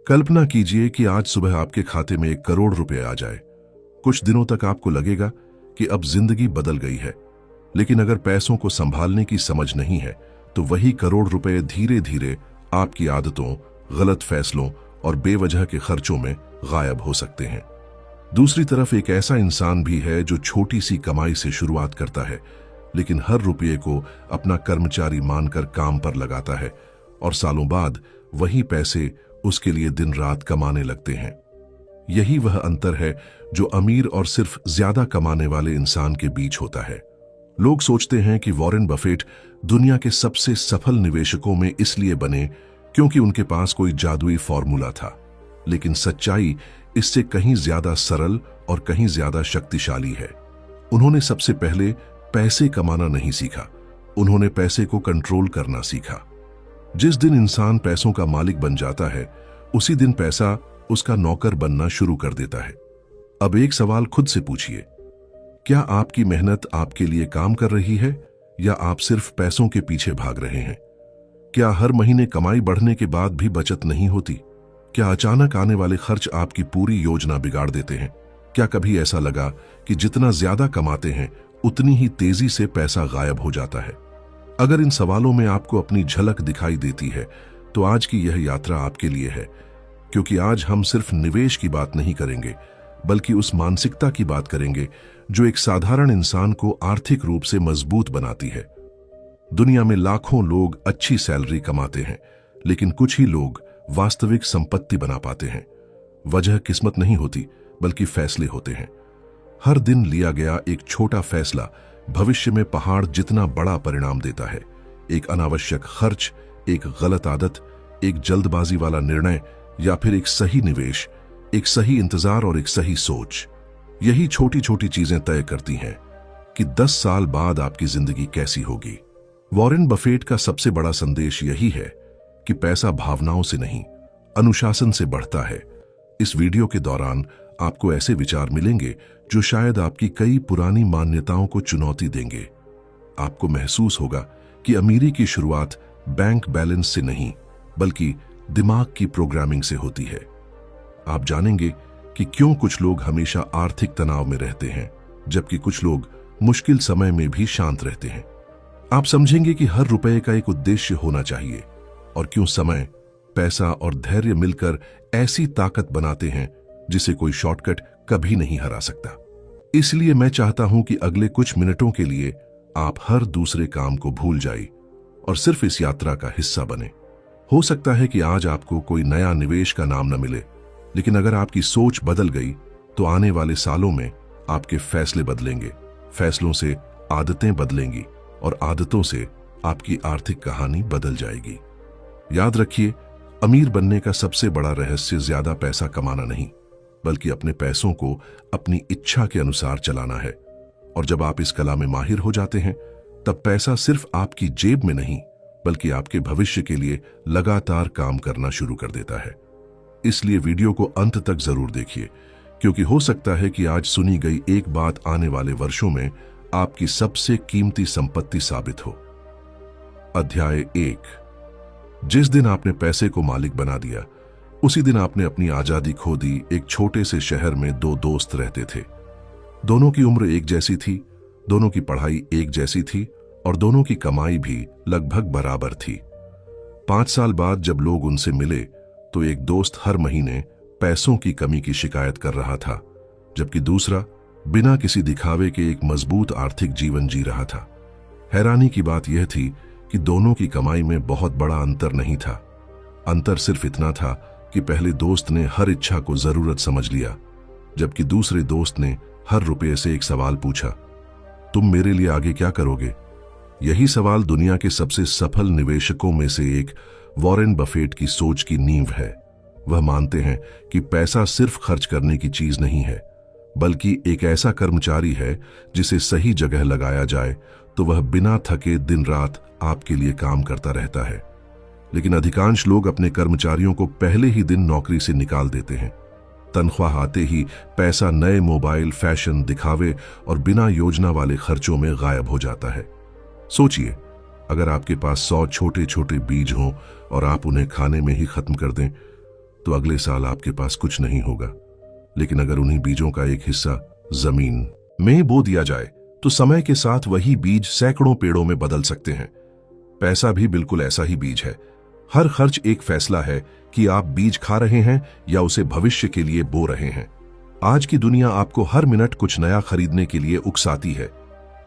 कल्पना कीजिए कि आज सुबह आपके खाते में 1 करोड़ रुपए आ जाए। कुछ दिनों तक आपको लगेगा कि अब जिंदगी बदल गई है, लेकिन अगर पैसों को संभालने की समझ नहीं है तो वही करोड़ रुपए धीरे धीरे आपकी आदतों, गलत फैसलों और बेवजह के खर्चों में गायब हो सकते हैं। दूसरी तरफ एक ऐसा इंसान भी है जो छोटी सी कमाई से शुरुआत करता है, लेकिन हर रुपये को अपना कर्मचारी मानकर काम पर लगाता है और सालों बाद वही पैसे उसके लिए दिन रात कमाने लगते हैं। यही वह अंतर है जो अमीर और सिर्फ ज्यादा कमाने वाले इंसान के बीच होता है। लोग सोचते हैं कि वॉरेन बफेट दुनिया के सबसे सफल निवेशकों में इसलिए बने क्योंकि उनके पास कोई जादुई फॉर्मूला था, लेकिन सच्चाई इससे कहीं ज्यादा सरल और कहीं ज्यादा शक्तिशाली है। उन्होंने सबसे पहले पैसे कमाना नहीं सीखा, उन्होंने पैसे को कंट्रोल करना सीखा। जिस दिन इंसान पैसों का मालिक बन जाता है, उसी दिन पैसा उसका नौकर बनना शुरू कर देता है। अब एक सवाल खुद से पूछिए, क्या आपकी मेहनत आपके लिए काम कर रही है या आप सिर्फ पैसों के पीछे भाग रहे हैं? क्या हर महीने कमाई बढ़ने के बाद भी बचत नहीं होती? क्या अचानक आने वाले खर्च आपकी पूरी योजना बिगाड़ देते हैं? क्या कभी ऐसा लगा कि जितना ज्यादा कमाते हैं उतनी ही तेजी से पैसा गायब हो जाता है? अगर इन सवालों में आपको अपनी झलक दिखाई देती है तो आज की यह यात्रा आपके लिए है, क्योंकि आज हम सिर्फ निवेश की बात नहीं करेंगे, बल्कि उस मानसिकता की बात करेंगे जो एक साधारण इंसान को आर्थिक रूप से मजबूत बनाती है। दुनिया में लाखों लोग अच्छी सैलरी कमाते हैं, लेकिन कुछ ही लोग वास्तविक संपत्ति बना पाते हैं। वजह किस्मत नहीं होती, बल्कि फैसले होते हैं। हर दिन लिया गया एक छोटा फैसला भविष्य में पहाड़ जितना बड़ा परिणाम देता है। एक अनावश्यक खर्च, एक गलत आदत, एक जल्दबाजी वाला निर्णय या फिर एक सही निवेश, एक सही इंतजार और एक सही सोच, यही छोटी छोटी चीजें तय करती हैं कि 10 साल बाद आपकी जिंदगी कैसी होगी। वॉरेन बफेट का सबसे बड़ा संदेश यही है कि पैसा भावनाओं से नहीं, अनुशासन से बढ़ता है। इस वीडियो के दौरान आपको ऐसे विचार मिलेंगे जो शायद आपकी कई पुरानी मान्यताओं को चुनौती देंगे। आपको महसूस होगा कि अमीरी की शुरुआत बैंक बैलेंस से नहीं, बल्कि दिमाग की प्रोग्रामिंग से होती है। आप जानेंगे कि क्यों कुछ लोग हमेशा आर्थिक तनाव में रहते हैं, जबकि कुछ लोग मुश्किल समय में भी शांत रहते हैं। आप समझेंगे कि हर रुपए का एक उद्देश्य होना चाहिए और क्यों समय, पैसा और धैर्य मिलकर ऐसी ताकत बनाते हैं जिसे कोई शॉर्टकट कभी नहीं हरा सकता। इसलिए मैं चाहता हूं कि अगले कुछ मिनटों के लिए आप हर दूसरे काम को भूल जाइए और सिर्फ इस यात्रा का हिस्सा बने। हो सकता है कि आज आपको कोई नया निवेश का नाम न मिले, लेकिन अगर आपकी सोच बदल गई तो आने वाले सालों में आपके फैसले बदलेंगे, फैसलों से आदतें बदलेंगी और आदतों से आपकी आर्थिक कहानी बदल जाएगी। याद रखिए, अमीर बनने का सबसे बड़ा रहस्य ज्यादा पैसा कमाना नहीं, बल्कि अपने पैसों को अपनी इच्छा के अनुसार चलाना है। और जब आप इस कला में माहिर हो जाते हैं, तब पैसा सिर्फ आपकी जेब में नहीं, बल्कि आपके भविष्य के लिए लगातार काम करना शुरू कर देता है। इसलिए वीडियो को अंत तक जरूर देखिए, क्योंकि हो सकता है कि आज सुनी गई एक बात आने वाले वर्षों में आपकी सबसे कीमती संपत्ति साबित हो। अध्याय 1। जिस दिन आपने पैसे को मालिक बना दिया, उसी दिन आपने अपनी आजादी खो दी। एक छोटे से शहर में 2 दोस्त रहते थे। दोनों की उम्र एक जैसी थी, दोनों की पढ़ाई एक जैसी थी और दोनों की कमाई भी लगभग बराबर थी। 5 साल बाद जब लोग उनसे मिले तो एक दोस्त हर महीने पैसों की कमी की शिकायत कर रहा था, जबकि दूसरा बिना किसी दिखावे के एक मजबूत आर्थिक जीवन जी रहा था। हैरानी की बात यह थी कि दोनों की कमाई में बहुत बड़ा अंतर नहीं था। अंतर सिर्फ इतना था कि पहले दोस्त ने हर इच्छा को जरूरत समझ लिया, जबकि दूसरे दोस्त ने हर रुपये से एक सवाल पूछा, तुम मेरे लिए आगे क्या करोगे? यही सवाल दुनिया के सबसे सफल निवेशकों में से एक वॉरेन बफेट की सोच की नींव है। वह मानते हैं कि पैसा सिर्फ खर्च करने की चीज नहीं है, बल्कि एक ऐसा कर्मचारी है जिसे सही जगह लगाया जाए तो वह बिना थके दिन रात आपके लिए काम करता रहता है। लेकिन अधिकांश लोग अपने कर्मचारियों को पहले ही दिन नौकरी से निकाल देते हैं। तनख्वाह आते ही पैसा नए मोबाइल, फैशन, दिखावे और बिना योजना वाले खर्चों में गायब हो जाता है। सोचिए, अगर आपके पास 100 छोटे छोटे बीज हों और आप उन्हें खाने में ही खत्म कर दें, तो अगले साल आपके पास कुछ नहीं होगा। लेकिन अगर उन्हीं बीजों का एक हिस्सा जमीन में बो दिया जाए तो समय के साथ वही बीज सैकड़ों पेड़ों में बदल सकते हैं। पैसा भी बिल्कुल ऐसा ही बीज है। हर खर्च एक फैसला है कि आप बीज खा रहे हैं या उसे भविष्य के लिए बो रहे हैं। आज की दुनिया आपको हर मिनट कुछ नया खरीदने के लिए उकसाती है।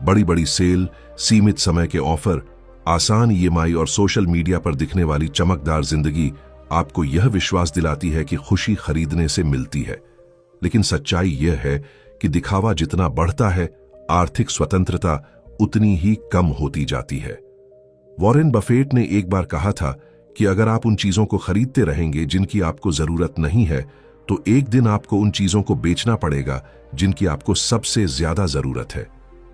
बड़ी बड़ी सेल, सीमित समय के ऑफर, आसान ईएमआई और सोशल मीडिया पर दिखने वाली चमकदार जिंदगी आपको यह विश्वास दिलाती है कि खुशी खरीदने से मिलती है। लेकिन सच्चाई यह है कि दिखावा जितना बढ़ता है, आर्थिक स्वतंत्रता उतनी ही कम होती जाती है। वॉरेन बफेट ने एक बार कहा था कि अगर आप उन चीजों को खरीदते रहेंगे जिनकी आपको जरूरत नहीं है, तो एक दिन आपको उन चीजों को बेचना पड़ेगा जिनकी आपको सबसे ज्यादा जरूरत है।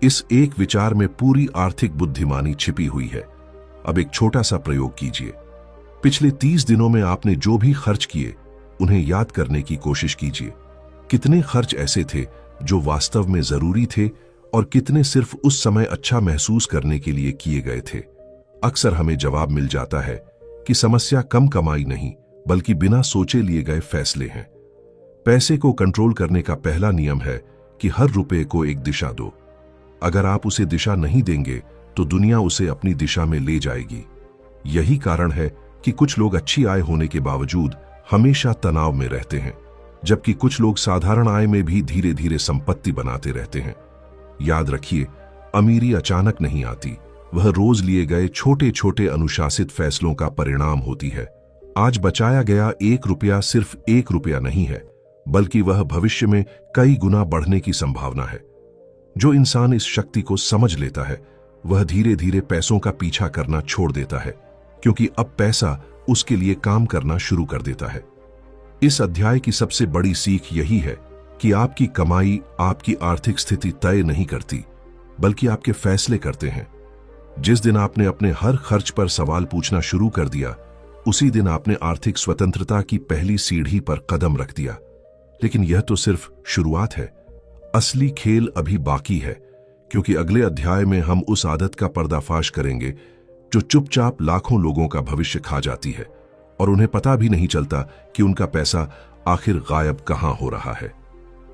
इस एक विचार में पूरी आर्थिक बुद्धिमानी छिपी हुई है। अब एक छोटा सा प्रयोग कीजिए। पिछले 30 दिनों में आपने जो भी खर्च किए, उन्हें याद करने की कोशिश कीजिए। कितने खर्च ऐसे थे जो वास्तव में जरूरी थे और कितने सिर्फ उस समय अच्छा महसूस करने के लिए किए गए थे। अक्सर हमें जवाब मिल जाता है कि समस्या कम कमाई नहीं, बल्कि बिना सोचे लिए गए फैसले हैं। पैसे को कंट्रोल करने का पहला नियम है कि हर रुपए को एक दिशा दो। अगर आप उसे दिशा नहीं देंगे तो दुनिया उसे अपनी दिशा में ले जाएगी। यही कारण है कि कुछ लोग अच्छी आय होने के बावजूद हमेशा तनाव में रहते हैं, जबकि कुछ लोग साधारण आय में भी धीरे धीरे संपत्ति बनाते रहते हैं। याद रखिए, अमीरी अचानक नहीं आती, वह रोज लिए गए छोटे छोटे अनुशासित फैसलों का परिणाम होती है। आज बचाया गया 1 रुपया सिर्फ 1 रुपया नहीं है, बल्कि वह भविष्य में कई गुना बढ़ने की संभावना है। जो इंसान इस शक्ति को समझ लेता है, वह धीरे धीरे पैसों का पीछा करना छोड़ देता है, क्योंकि अब पैसा उसके लिए काम करना शुरू कर देता है। इस अध्याय की सबसे बड़ी सीख यही है कि आपकी कमाई आपकी आर्थिक स्थिति तय नहीं करती, बल्कि आपके फैसले करते हैं। जिस दिन आपने अपने हर खर्च पर सवाल पूछना शुरू कर दिया, उसी दिन आपने आर्थिक स्वतंत्रता की पहली सीढ़ी पर कदम रख दिया। लेकिन यह तो सिर्फ शुरुआत है। असली खेल अभी बाकी है, क्योंकि अगले अध्याय में हम उस आदत का पर्दाफाश करेंगे जो चुपचाप लाखों लोगों का भविष्य खा जाती है और उन्हें पता भी नहीं चलता कि उनका पैसा आखिर गायब कहां हो रहा है।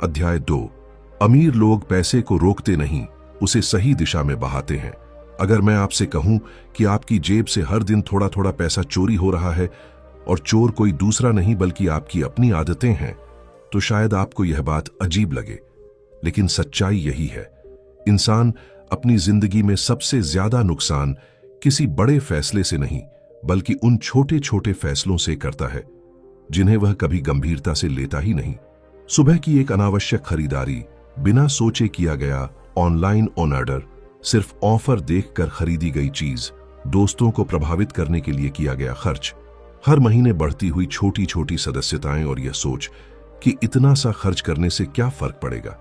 अध्याय 2। अमीर लोग पैसे को रोकते नहीं, उसे सही दिशा में बहाते हैं। अगर मैं आपसे कहूं कि आपकी जेब से हर दिन थोड़ा थोड़ा पैसा चोरी हो रहा है और चोर कोई दूसरा नहीं बल्कि आपकी अपनी आदतें हैं, तो शायद आपको यह बात अजीब लगे। लेकिन सच्चाई यही है, इंसान अपनी जिंदगी में सबसे ज्यादा नुकसान किसी बड़े फैसले से नहीं, बल्कि उन छोटे छोटे फैसलों से करता है जिन्हें वह कभी गंभीरता से लेता ही नहीं। सुबह की एक अनावश्यक खरीदारी, बिना सोचे किया गया ऑनलाइन ऑन ऑर्डर, सिर्फ ऑफर देखकर खरीदी गई चीज, दोस्तों को प्रभावित करने के लिए किया गया खर्च, हर महीने बढ़ती हुई छोटी छोटी सदस्यताएं और यह सोच कि इतना सा खर्च करने से क्या फर्क पड़ेगा।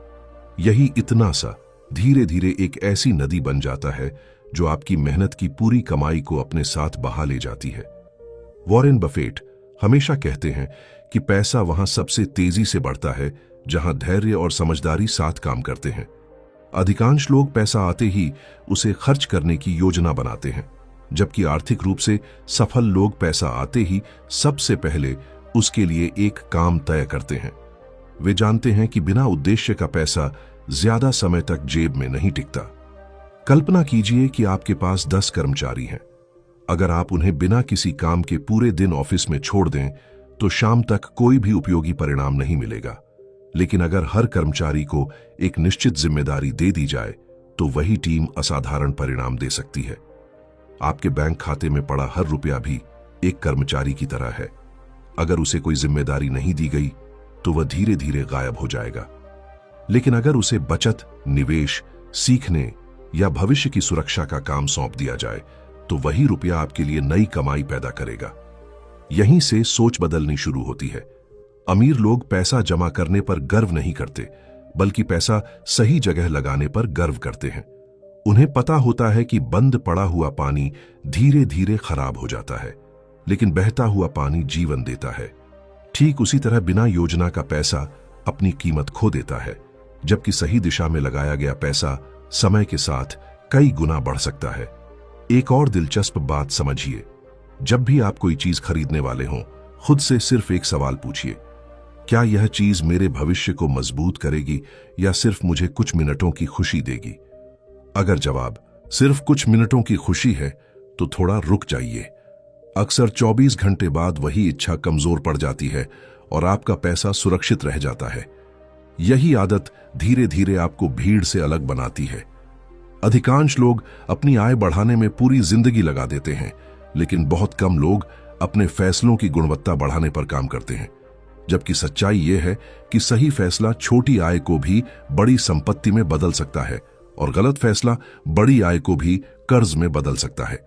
यही इतना सा धीरे धीरे एक ऐसी नदी बन जाता है जो आपकी मेहनत की पूरी कमाई को अपने साथ बहा ले जाती है। वॉरेन बफेट हमेशा कहते हैं कि पैसा वहां सबसे तेजी से बढ़ता है जहां धैर्य और समझदारी साथ काम करते हैं। अधिकांश लोग पैसा आते ही उसे खर्च करने की योजना बनाते हैं, जबकि आर्थिक रूप से सफल लोग पैसा आते ही सबसे पहले उसके लिए एक काम तय करते हैं। वे जानते हैं कि बिना उद्देश्य का पैसा ज्यादा समय तक जेब में नहीं टिकता। कल्पना कीजिए कि आपके पास 10 कर्मचारी हैं। अगर आप उन्हें बिना किसी काम के पूरे दिन ऑफिस में छोड़ दें, तो शाम तक कोई भी उपयोगी परिणाम नहीं मिलेगा। लेकिन अगर हर कर्मचारी को एक निश्चित जिम्मेदारी दे दी जाए, तो वही टीम असाधारण परिणाम दे सकती है। आपके बैंक खाते में पड़ा हर रुपया भी एक कर्मचारी की तरह है। अगर उसे कोई जिम्मेदारी नहीं दी गई, तो वह धीरे धीरे गायब हो जाएगा। लेकिन अगर उसे बचत, निवेश, सीखने या भविष्य की सुरक्षा का काम सौंप दिया जाए, तो वही रुपया आपके लिए नई कमाई पैदा करेगा। यहीं से सोच बदलनी शुरू होती है। अमीर लोग पैसा जमा करने पर गर्व नहीं करते, बल्कि पैसा सही जगह लगाने पर गर्व करते हैं। उन्हें पता होता है कि बंद पड़ा हुआ पानी धीरे धीरे खराब हो जाता है, लेकिन बहता हुआ पानी जीवन देता है। ठीक उसी तरह बिना योजना का पैसा अपनी कीमत खो देता है, जबकि सही दिशा में लगाया गया पैसा समय के साथ कई गुना बढ़ सकता है। एक और दिलचस्प बात समझिए, जब भी आप कोई चीज खरीदने वाले हों, खुद से सिर्फ एक सवाल पूछिए, क्या यह चीज मेरे भविष्य को मजबूत करेगी या सिर्फ मुझे कुछ मिनटों की खुशी देगी? अगर जवाब सिर्फ कुछ मिनटों की खुशी है तो थोड़ा रुक जाइए। अक्सर 24 घंटे बाद वही इच्छा कमजोर पड़ जाती है और आपका पैसा सुरक्षित रह जाता है। यही आदत धीरे धीरे आपको भीड़ से अलग बनाती है। अधिकांश लोग अपनी आय बढ़ाने में पूरी जिंदगी लगा देते हैं, लेकिन बहुत कम लोग अपने फैसलों की गुणवत्ता बढ़ाने पर काम करते हैं। जबकि सच्चाई यह है कि सही फैसला छोटी आय को भी बड़ी संपत्ति में बदल सकता है और गलत फैसला बड़ी आय को भी कर्ज में बदल सकता है।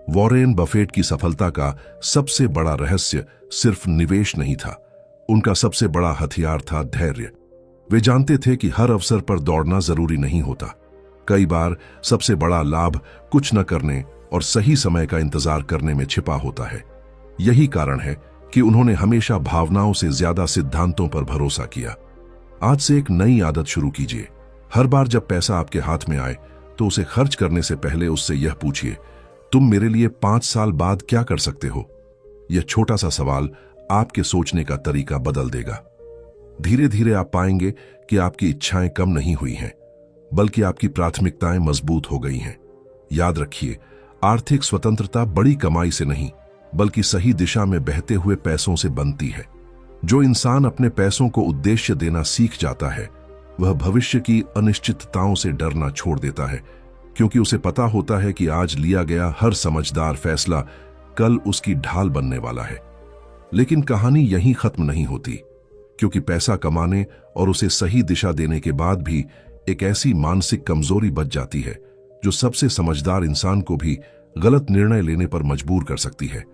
वॉरेन बफेट की सफलता का सबसे बड़ा रहस्य सिर्फ निवेश नहीं था, उनका सबसे बड़ा हथियार था धैर्य। वे जानते थे कि हर अवसर पर दौड़ना जरूरी नहीं होता। कई बार सबसे बड़ा लाभ कुछ न करने और सही समय का इंतजार करने में छिपा होता है। यही कारण है कि उन्होंने हमेशा भावनाओं से ज्यादा सिद्धांतों पर भरोसा किया। आज से एक नई आदत शुरू कीजिए। हर बार जब पैसा आपके हाथ में आए तो उसे खर्च करने से पहले उससे यह पूछिए, तुम मेरे लिए 5 साल बाद क्या कर सकते हो? यह छोटा सा सवाल आपके सोचने का तरीका बदल देगा। धीरे धीरे आप पाएंगे कि आपकी इच्छाएं कम नहीं हुई हैं, बल्कि आपकी प्राथमिकताएं मजबूत हो गई हैं। याद रखिए, आर्थिक स्वतंत्रता बड़ी कमाई से नहीं, बल्कि सही दिशा में बहते हुए पैसों से बनती है। जो इंसान अपने पैसों को उद्देश्य देना सीख जाता है, वह भविष्य की अनिश्चितताओं से डरना छोड़ देता है, क्योंकि उसे पता होता है कि आज लिया गया हर समझदार फैसला कल उसकी ढाल बनने वाला है। लेकिन कहानी यहीं खत्म नहीं होती, क्योंकि पैसा कमाने और उसे सही दिशा देने के बाद भी एक ऐसी मानसिक कमजोरी बच जाती है जो सबसे समझदार इंसान को भी गलत निर्णय लेने पर मजबूर कर सकती है।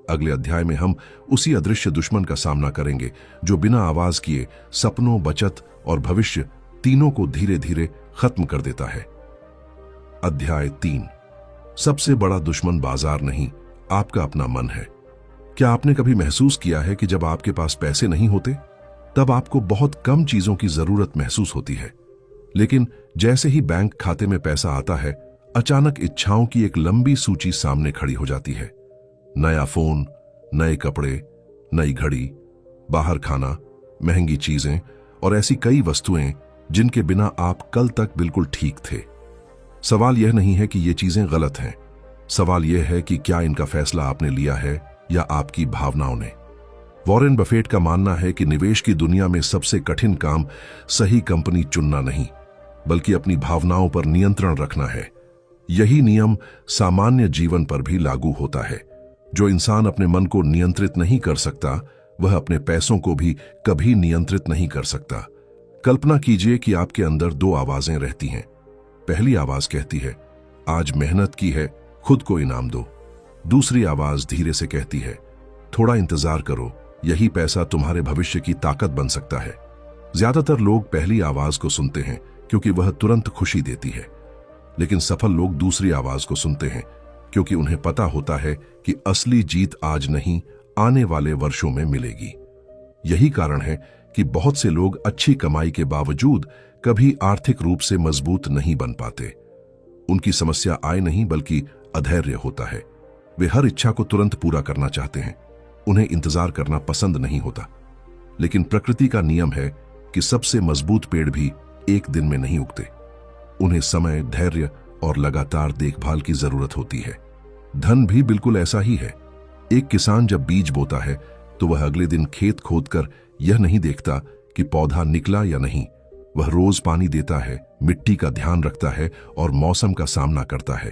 अगले अध्याय में हम उसी अदृश्य दुश्मन का सामना करेंगे जो बिना आवाज किए सपनों, बचत और भविष्य तीनों को धीरे धीरे खत्म कर देता है। अध्याय 3। सबसे बड़ा दुश्मन बाजार नहीं, आपका अपना मन है। क्या आपने कभी महसूस किया है कि जब आपके पास पैसे नहीं होते तब आपको बहुत कम चीजों की जरूरत महसूस होती है, लेकिन जैसे ही बैंक खाते में पैसा आता है, अचानक इच्छाओं की एक लंबी सूची सामने खड़ी हो जाती है। नया फोन, नए कपड़े, नई घड़ी, बाहर खाना, महंगी चीजें और ऐसी कई वस्तुएं जिनके बिना आप कल तक बिल्कुल ठीक थे। सवाल यह नहीं है कि ये चीजें गलत हैं, सवाल यह है कि क्या इनका फैसला आपने लिया है या आपकी भावनाओं ने। वॉरेन बफेट का मानना है कि निवेश की दुनिया में सबसे कठिन काम सही कंपनी चुनना नहीं, बल्कि अपनी भावनाओं पर नियंत्रण रखना है। यही नियम सामान्य जीवन पर भी लागू होता है। जो इंसान अपने मन को नियंत्रित नहीं कर सकता, वह अपने पैसों को भी कभी नियंत्रित नहीं कर सकता। कल्पना कीजिए कि आपके अंदर 2 आवाजें रहती हैं। पहली आवाज कहती है, आज मेहनत की है, खुद को इनाम दो। दूसरी आवाज धीरे से कहती है, थोड़ा इंतजार करो, यही पैसा तुम्हारे भविष्य की ताकत बन सकता है। ज्यादातर लोग पहली आवाज को सुनते हैं क्योंकि वह तुरंत खुशी देती है, लेकिन सफल लोग दूसरी आवाज को सुनते हैं क्योंकि उन्हें पता होता है कि असली जीत आज नहीं, आने वाले वर्षों में मिलेगी। यही कारण है कि बहुत से लोग अच्छी कमाई के बावजूद कभी आर्थिक रूप से मजबूत नहीं बन पाते। उनकी समस्या आय नहीं बल्कि अधैर्य होता है। वे हर इच्छा को तुरंत पूरा करना चाहते हैं, उन्हें इंतजार करना पसंद नहीं होता। लेकिन प्रकृति का नियम है कि सबसे मजबूत पेड़ भी एक दिन में नहीं उगते। उन्हें समय, धैर्य और लगातार देखभाल की जरूरत होती है। धन भी बिल्कुल ऐसा ही है। एक किसान जब बीज बोता है तो वह अगले दिन खेत खोदकर यह नहीं देखता कि पौधा निकला या नहीं। वह रोज पानी देता है, मिट्टी का ध्यान रखता है और मौसम का सामना करता है।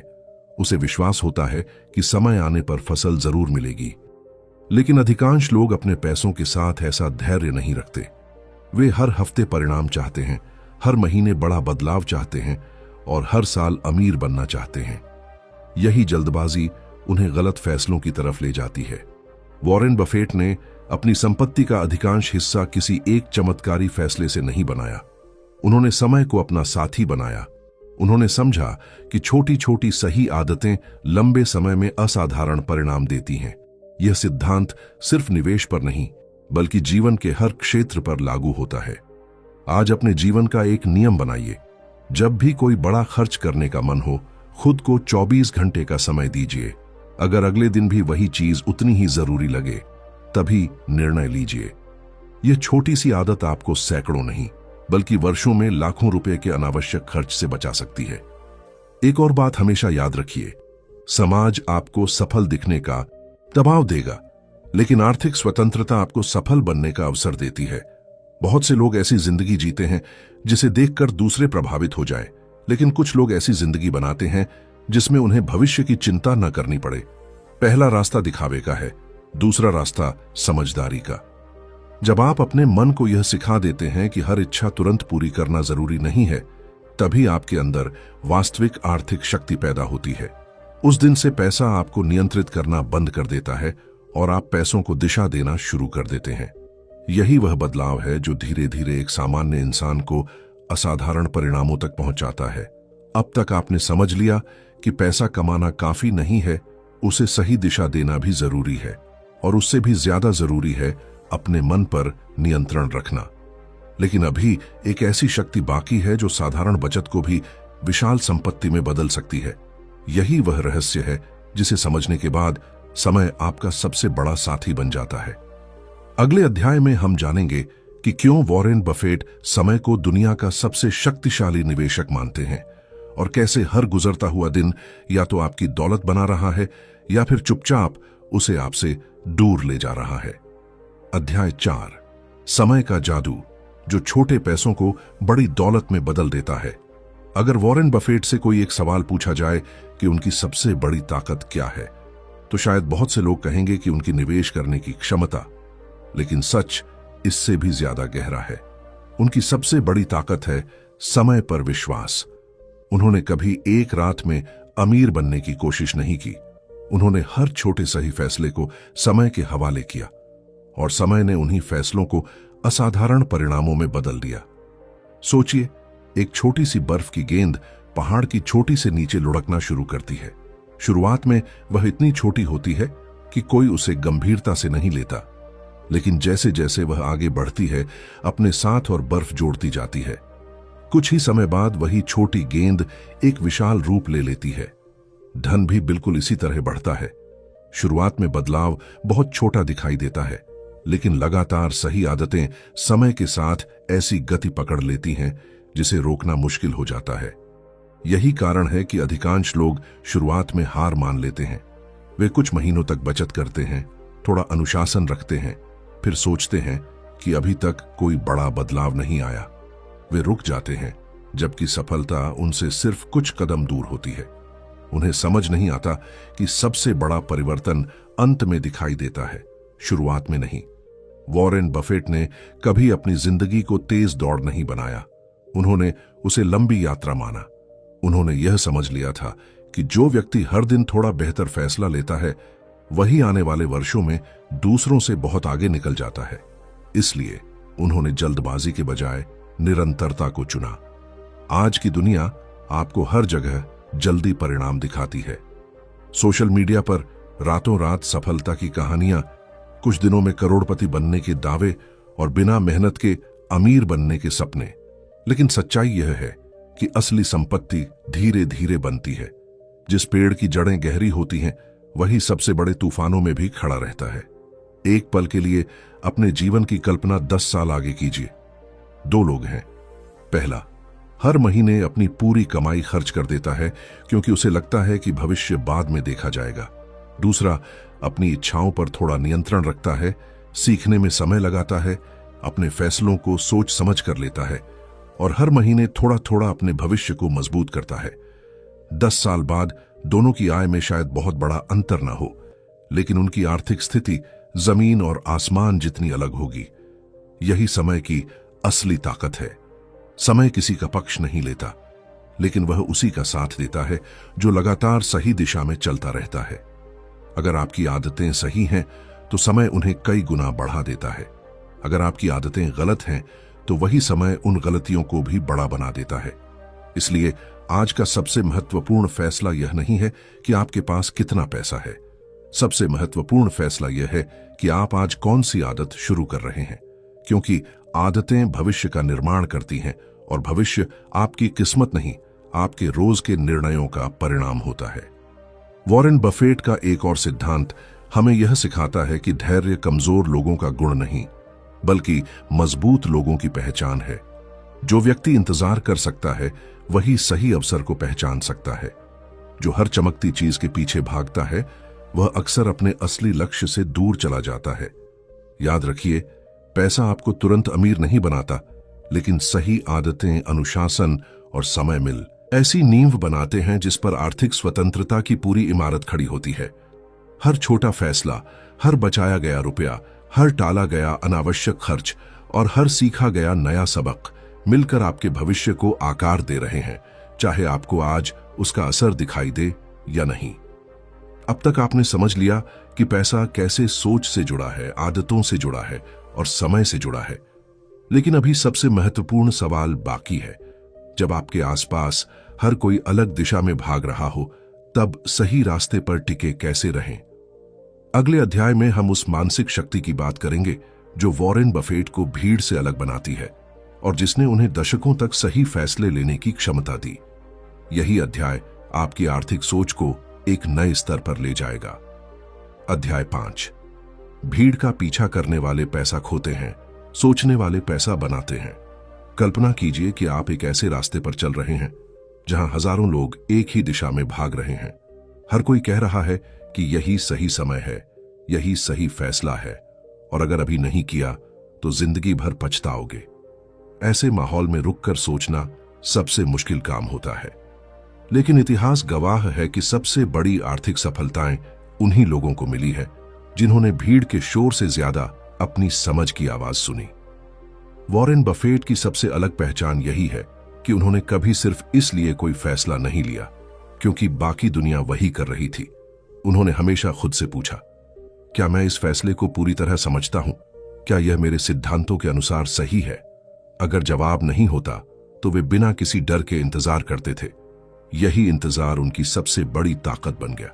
उसे विश्वास होता है कि समय आने पर फसल जरूर मिलेगी। लेकिन अधिकांश लोग अपने पैसों के साथ ऐसा धैर्य नहीं रखते। वे हर हफ्ते परिणाम चाहते हैं, हर महीने बड़ा बदलाव चाहते हैं और हर साल अमीर बनना चाहते हैं। यही जल्दबाजी उन्हें गलत फैसलों की तरफ ले जाती है। वॉरेन बफेट ने अपनी संपत्ति का अधिकांश हिस्सा किसी एक चमत्कारी फैसले से नहीं बनाया। उन्होंने समय को अपना साथी बनाया। उन्होंने समझा कि छोटी छोटी सही आदतें लंबे समय में असाधारण परिणाम देती हैं। यह सिद्धांत सिर्फ निवेश पर नहीं, बल्कि जीवन के हर क्षेत्र पर लागू होता है। आज अपने जीवन का एक नियम बनाइए। जब भी कोई बड़ा खर्च करने का मन हो, खुद को 24 घंटे का समय दीजिए। अगर अगले दिन भी वही चीज उतनी ही जरूरी लगे तभी निर्णय लीजिए। यह छोटी सी आदत आपको सैकड़ों नहीं बल्कि वर्षों में लाखों रुपए के अनावश्यक खर्च से बचा सकती है। एक और बात हमेशा याद रखिए, समाज आपको सफल दिखने का दबाव देगा, लेकिन आर्थिक स्वतंत्रता आपको सफल बनने का अवसर देती है। बहुत से लोग ऐसी जिंदगी जीते हैं जिसे देखकर दूसरे प्रभावित हो जाएं, लेकिन कुछ लोग ऐसी जिंदगी बनाते हैं जिसमें उन्हें भविष्य की चिंता न करनी पड़े। पहला रास्ता दिखावे का है, दूसरा रास्ता समझदारी का। जब आप अपने मन को यह सिखा देते हैं कि हर इच्छा तुरंत पूरी करना जरूरी नहीं है, तभी आपके अंदर वास्तविक आर्थिक शक्ति पैदा होती है। उस दिन से पैसा आपको नियंत्रित करना बंद कर देता है और आप पैसों को दिशा देना शुरू कर देते हैं। यही वह बदलाव है जो धीरे धीरे एक सामान्य इंसान को असाधारण परिणामों तक पहुंचाता है। अब तक आपने समझ लिया कि पैसा कमाना काफी नहीं है, उसे सही दिशा देना भी जरूरी है, और उससे भी ज्यादा जरूरी है अपने मन पर नियंत्रण रखना। लेकिन अभी एक ऐसी शक्ति बाकी है जो साधारण बचत को भी विशाल संपत्ति में बदल सकती है। यही वह रहस्य है जिसे समझने के बाद समय आपका सबसे बड़ा साथी बन जाता है। अगले अध्याय में हम जानेंगे कि क्यों वॉरेन बफेट समय को दुनिया का सबसे शक्तिशाली निवेशक मानते हैं, और कैसे हर गुजरता हुआ दिन या तो आपकी दौलत बना रहा है या फिर चुपचाप उसे आपसे दूर ले जा रहा है। अध्याय 4, समय का जादू जो छोटे पैसों को बड़ी दौलत में बदल देता है। अगर वॉरेन बफेट से कोई एक सवाल पूछा जाए कि उनकी सबसे बड़ी ताकत क्या है, तो शायद बहुत से लोग कहेंगे कि उनकी निवेश करने की क्षमता, लेकिन सच इससे भी ज्यादा गहरा है। उनकी सबसे बड़ी ताकत है समय पर विश्वास। उन्होंने कभी एक रात में अमीर बनने की कोशिश नहीं की। उन्होंने हर छोटे सही फैसले को समय के हवाले किया, और समय ने उन्हीं फैसलों को असाधारण परिणामों में बदल दिया। सोचिए, एक छोटी सी बर्फ की गेंद पहाड़ की चोटी से नीचे लुढ़कना शुरू करती है। शुरुआत में वह इतनी छोटी होती है कि कोई उसे गंभीरता से नहीं लेता, लेकिन जैसे जैसे वह आगे बढ़ती है, अपने साथ और बर्फ जोड़ती जाती है। कुछ ही समय बाद वही छोटी गेंद एक विशाल रूप ले लेती है। धन भी बिल्कुल इसी तरह बढ़ता है। शुरुआत में बदलाव बहुत छोटा दिखाई देता है, लेकिन लगातार सही आदतें समय के साथ ऐसी गति पकड़ लेती हैं जिसे रोकना मुश्किल हो जाता है। यही कारण है कि अधिकांश लोग शुरुआत में हार मान लेते हैं। वे कुछ महीनों तक बचत करते हैं, थोड़ा अनुशासन रखते हैं, फिर सोचते हैं कि अभी तक कोई बड़ा बदलाव नहीं आया। वे रुक जाते हैं, जबकि सफलता उनसे सिर्फ कुछ कदम दूर होती है। उन्हें समझ नहीं आता कि सबसे बड़ा परिवर्तन अंत में दिखाई देता है, शुरुआत में नहीं। वॉरेन बफेट ने कभी अपनी जिंदगी को तेज दौड़ नहीं बनाया, उन्होंने उसे लंबी यात्रा माना। उन्होंने यह समझ लिया था कि जो व्यक्ति हर दिन थोड़ा बेहतर फैसला लेता है, वही आने वाले वर्षों में दूसरों से बहुत आगे निकल जाता है। इसलिए उन्होंने जल्दबाजी के बजाय निरंतरता को चुना। आज की दुनिया आपको हर जगह जल्दी परिणाम दिखाती है। सोशल मीडिया पर रातों रात सफलता की कहानियां, कुछ दिनों में करोड़पति बनने के दावे और बिना मेहनत के अमीर बनने के सपने। लेकिन सच्चाई यह है कि असली संपत्ति धीरे धीरे बनती है। जिस पेड़ की जड़ें गहरी होती हैं, वही सबसे बड़े तूफानों में भी खड़ा रहता है। एक पल के लिए अपने जीवन की कल्पना 10 साल आगे कीजिए। 2 लोग हैं। पहला, हर महीने अपनी पूरी कमाई खर्च कर देता है क्योंकि उसे लगता है कि भविष्य बाद में देखा जाएगा। दूसरा, अपनी इच्छाओं पर थोड़ा नियंत्रण रखता है, सीखने में समय लगाता है, अपने फैसलों को सोच समझ कर लेता है और हर महीने थोड़ा थोड़ा अपने भविष्य को मजबूत करता है। 10 साल बाद दोनों की आय में शायद बहुत बड़ा अंतर ना हो, लेकिन उनकी आर्थिक स्थिति जमीन और आसमान जितनी अलग होगी। यही समय की असली ताकत है। समय किसी का पक्ष नहीं लेता, लेकिन वह उसी का साथ देता है जो लगातार सही दिशा में चलता रहता है। अगर आपकी आदतें सही हैं तो समय उन्हें कई गुना बढ़ा देता है। अगर आपकी आदतें गलत हैं तो वही समय उन गलतियों को भी बड़ा बना देता है। इसलिए आज का सबसे महत्वपूर्ण फैसला यह नहीं है कि आपके पास कितना पैसा है। सबसे महत्वपूर्ण फैसला यह है कि आप आज कौन सी आदत शुरू कर रहे हैं, क्योंकि आदतें भविष्य का निर्माण करती हैं और भविष्य आपकी किस्मत नहीं, आपके रोज के निर्णयों का परिणाम होता है। वॉरेन बफेट का एक और सिद्धांत हमें यह सिखाता है कि धैर्य कमजोर लोगों का गुण नहीं, बल्कि मजबूत लोगों की पहचान है। जो व्यक्ति इंतजार कर सकता है वही सही अवसर को पहचान सकता है। जो हर चमकती चीज के पीछे भागता है वह अक्सर अपने असली लक्ष्य से दूर चला जाता है। याद रखिए, पैसा आपको तुरंत अमीर नहीं बनाता, लेकिन सही आदतें, अनुशासन और समय मिल ऐसी नींव बनाते हैं जिस पर आर्थिक स्वतंत्रता की पूरी इमारत खड़ी होती है। हर छोटा फैसला, हर बचाया गया रुपया, हर टाला गया अनावश्यक खर्च और हर सीखा गया नया सबक मिलकर आपके भविष्य को आकार दे रहे हैं, चाहे आपको आज उसका असर दिखाई दे या नहीं। अब तक आपने समझ लिया कि पैसा कैसे सोच से जुड़ा है, आदतों से जुड़ा है और समय से जुड़ा है। लेकिन अभी सबसे महत्वपूर्ण सवाल बाकी है। जब आपके आसपास हर कोई अलग दिशा में भाग रहा हो, तब सही रास्ते पर टिके कैसे रहें? अगले अध्याय में हम उस मानसिक शक्ति की बात करेंगे जो वॉरेन बफेट को भीड़ से अलग बनाती है और जिसने उन्हें दशकों तक सही फैसले लेने की क्षमता दी। यही अध्याय आपकी आर्थिक सोच को एक नए स्तर पर ले जाएगा। अध्याय 5। भीड़ का पीछा करने वाले पैसा खोते हैं, सोचने वाले पैसा बनाते हैं। कल्पना कीजिए कि आप एक ऐसे रास्ते पर चल रहे हैं जहां हजारों लोग एक ही दिशा में भाग रहे हैं। हर कोई कह रहा है कि यही सही समय है, यही सही फैसला है, और अगर अभी नहीं किया तो जिंदगी भर पछताओगे। ऐसे माहौल में रुककर सोचना सबसे मुश्किल काम होता है। लेकिन इतिहास गवाह है कि सबसे बड़ी आर्थिक सफलताएं उन्हीं लोगों को मिली है जिन्होंने भीड़ के शोर से ज्यादा अपनी समझ की आवाज सुनी। वॉरेन बफेट की सबसे अलग पहचान यही है कि उन्होंने कभी सिर्फ इसलिए कोई फैसला नहीं लिया क्योंकि बाकी दुनिया वही कर रही थी। उन्होंने हमेशा खुद से पूछा, क्या मैं इस फैसले को पूरी तरह समझता हूं? क्या यह मेरे सिद्धांतों के अनुसार सही है? अगर जवाब नहीं होता तो वे बिना किसी डर के इंतजार करते थे। यही इंतजार उनकी सबसे बड़ी ताकत बन गया।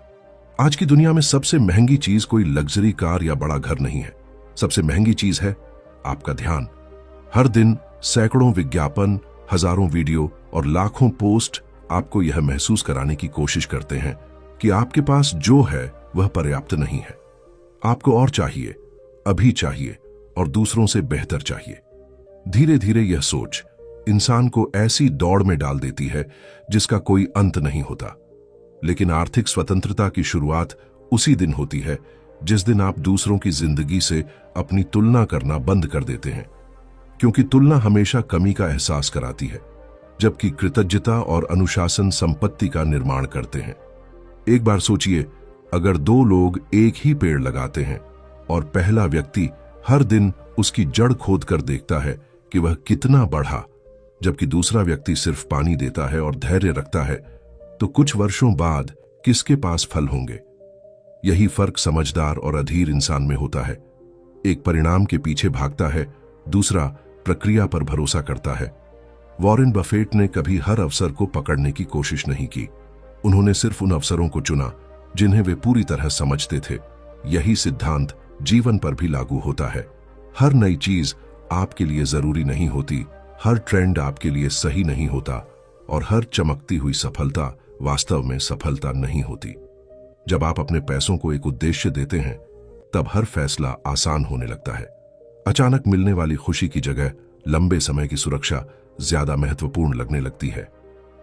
आज की दुनिया में सबसे महंगी चीज कोई लग्जरी कार या बड़ा घर नहीं है। सबसे महंगी चीज है आपका ध्यान। हर दिन सैकड़ों विज्ञापन, हजारों वीडियो और लाखों पोस्ट आपको यह महसूस कराने की कोशिश करते हैं कि आपके पास जो है वह पर्याप्त नहीं है। आपको और चाहिए, अभी चाहिए और दूसरों से बेहतर चाहिए। धीरे धीरे यह सोच इंसान को ऐसी दौड़ में डाल देती है जिसका कोई अंत नहीं होता। लेकिन आर्थिक स्वतंत्रता की शुरुआत उसी दिन होती है जिस दिन आप दूसरों की जिंदगी से अपनी तुलना करना बंद कर देते हैं, क्योंकि तुलना हमेशा कमी का एहसास कराती है, जबकि कृतज्ञता और अनुशासन संपत्ति का निर्माण करते हैं। एक बार सोचिए, अगर दो लोग एक ही पेड़ लगाते हैं और पहला व्यक्ति हर दिन उसकी जड़ खोद कर देखता है कि वह कितना बढ़ा, जबकि दूसरा व्यक्ति सिर्फ पानी देता है और धैर्य रखता है, तो कुछ वर्षों बाद किसके पास फल होंगे? यही फर्क समझदार और अधीर इंसान में होता है। एक परिणाम के पीछे भागता है, दूसरा प्रक्रिया पर भरोसा करता है। वॉरेन बफेट ने कभी हर अवसर को पकड़ने की कोशिश नहीं की। उन्होंने सिर्फ उन अवसरों को चुना जिन्हें वे पूरी तरह समझते थे। यही सिद्धांत जीवन पर भी लागू होता है। हर नई चीज आपके लिए जरूरी नहीं होती, हर ट्रेंड आपके लिए सही नहीं होता और हर चमकती हुई सफलता वास्तव में सफलता नहीं होती। जब आप अपने पैसों को एक उद्देश्य देते हैं, तब हर फैसला आसान होने लगता है। अचानक मिलने वाली खुशी की जगह लंबे समय की सुरक्षा ज्यादा महत्वपूर्ण लगने लगती है।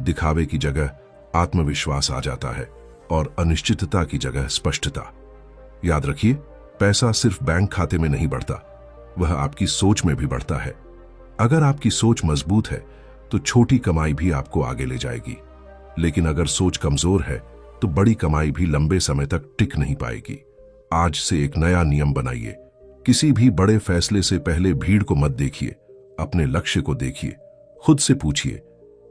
दिखावे की जगह आत्मविश्वास आ जाता है और अनिश्चितता की जगह स्पष्टता। याद रखिए, पैसा सिर्फ बैंक खाते में नहीं बढ़ता, वह आपकी सोच में भी बढ़ता है। अगर आपकी सोच मजबूत है तो छोटी कमाई भी आपको आगे ले जाएगी, लेकिन अगर सोच कमजोर है तो बड़ी कमाई भी लंबे समय तक टिक नहीं पाएगी। आज से एक नया नियम बनाइए। किसी भी बड़े फैसले से पहले भीड़ को मत देखिए, अपने लक्ष्य को देखिए। खुद से पूछिए,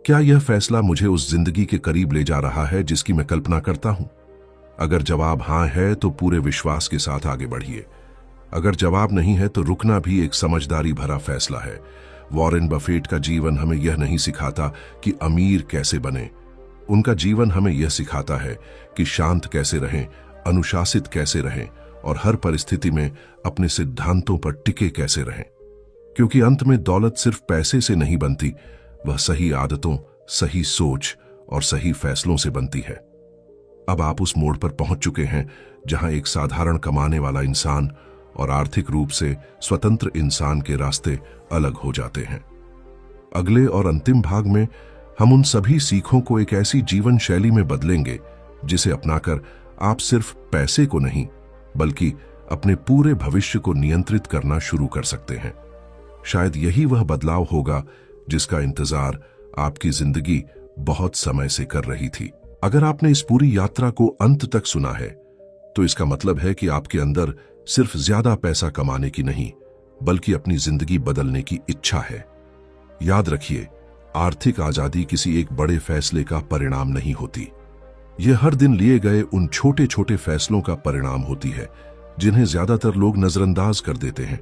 क्या यह फैसला मुझे उस जिंदगी के करीब ले जा रहा है जिसकी मैं कल्पना करता हूं? अगर जवाब हां है तो पूरे विश्वास के साथ आगे बढ़िए। अगर जवाब नहीं है तो रुकना भी एक समझदारी भरा फैसला है। वॉरेन बफेट का जीवन हमें यह नहीं सिखाता कि अमीर कैसे बने। उनका जीवन हमें यह सिखाता है कि शांत कैसे रहें, अनुशासित कैसे रहें और हर परिस्थिति में अपने सिद्धांतों पर टिके कैसे रहें। क्योंकि अंत में दौलत सिर्फ पैसे से नहीं बनती, वह सही आदतों, सही सोच और सही फैसलों से बनती है। अब आप उस मोड़ पर पहुंच चुके हैं जहां एक साधारण कमाने वाला इंसान और आर्थिक रूप से स्वतंत्र इंसान के रास्ते अलग हो जाते हैं। अगले और अंतिम भाग में हम उन सभी सीखों को एक ऐसी जीवन शैली में बदलेंगे जिसे अपनाकर आप सिर्फ पैसे को नहीं बल्कि अपने पूरे भविष्य को नियंत्रित करना शुरू कर सकते हैं। शायद यही वह बदलाव होगा जिसका इंतजार आपकी जिंदगी बहुत समय से कर रही थी। अगर आपने इस पूरी यात्रा को अंत तक सुना है तो इसका मतलब है कि आपके अंदर सिर्फ ज्यादा पैसा कमाने की नहीं बल्कि अपनी जिंदगी बदलने की इच्छा है। याद रखिए, आर्थिक आजादी किसी एक बड़े फैसले का परिणाम नहीं होती। यह हर दिन लिए गए उन छोटे छोटे फैसलों का परिणाम होती है जिन्हें ज्यादातर लोग नजरअंदाज कर देते हैं।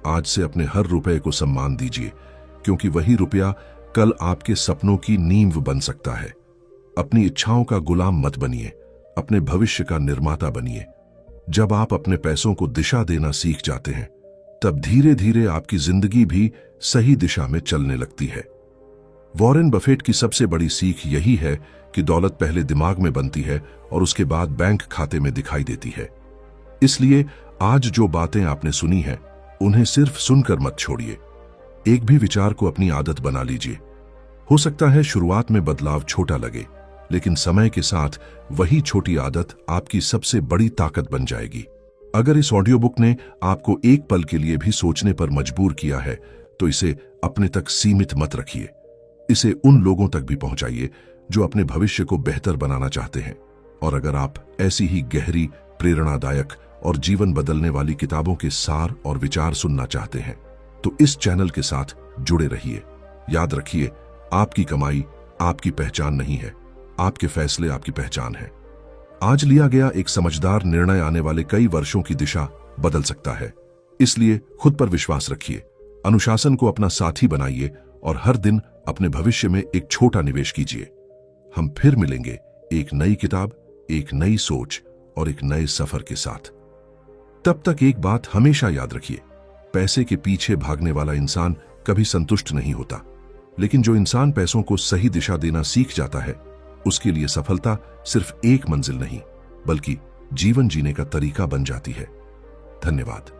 आज से अपने हर रुपए को सम्मान दीजिए, क्योंकि वही रुपया कल आपके सपनों की नींव बन सकता है। अपनी इच्छाओं का गुलाम मत बनिए, अपने भविष्य का निर्माता बनिए। जब आप अपने पैसों को दिशा देना सीख जाते हैं तब धीरे धीरे आपकी जिंदगी भी सही दिशा में चलने लगती है। वॉरेन बफेट की सबसे बड़ी सीख यही है कि दौलत पहले दिमाग में बनती है और उसके बाद बैंक खाते में दिखाई देती है। इसलिए आज जो बातें आपने सुनी हैं उन्हें सिर्फ सुनकर मत छोड़िए, एक भी विचार को अपनी आदत बना लीजिए। हो सकता है शुरुआत में बदलाव छोटा लगे, लेकिन समय के साथ वही छोटी आदत आपकी सबसे बड़ी ताकत बन जाएगी। अगर इस ऑडियो बुक ने आपको एक पल के लिए भी सोचने पर मजबूर किया है तो इसे अपने तक सीमित मत रखिए। इसे उन लोगों तक भी पहुंचाइए जो अपने भविष्य को बेहतर बनाना चाहते हैं। और अगर आप ऐसी ही गहरी, प्रेरणादायक और जीवन बदलने वाली किताबों के सार और विचार सुनना चाहते हैं तो इस चैनल के साथ जुड़े रहिए। याद रखिए, आपकी कमाई आपकी पहचान नहीं है, आपके फैसले आपकी पहचान है। आज लिया गया एक समझदार निर्णय आने वाले कई वर्षों की दिशा बदल सकता है। इसलिए खुद पर विश्वास रखिए, अनुशासन को अपना साथी बनाइए और हर दिन अपने भविष्य में एक छोटा निवेश कीजिए। हम फिर मिलेंगे एक नई किताब, एक नई सोच और एक नए सफर के साथ। तब तक एक बात हमेशा याद रखिए, पैसे के पीछे भागने वाला इंसान कभी संतुष्ट नहीं होता, लेकिन जो इंसान पैसों को सही दिशा देना सीख जाता है उसके लिए सफलता सिर्फ एक मंजिल नहीं बल्कि जीवन जीने का तरीका बन जाती है। धन्यवाद।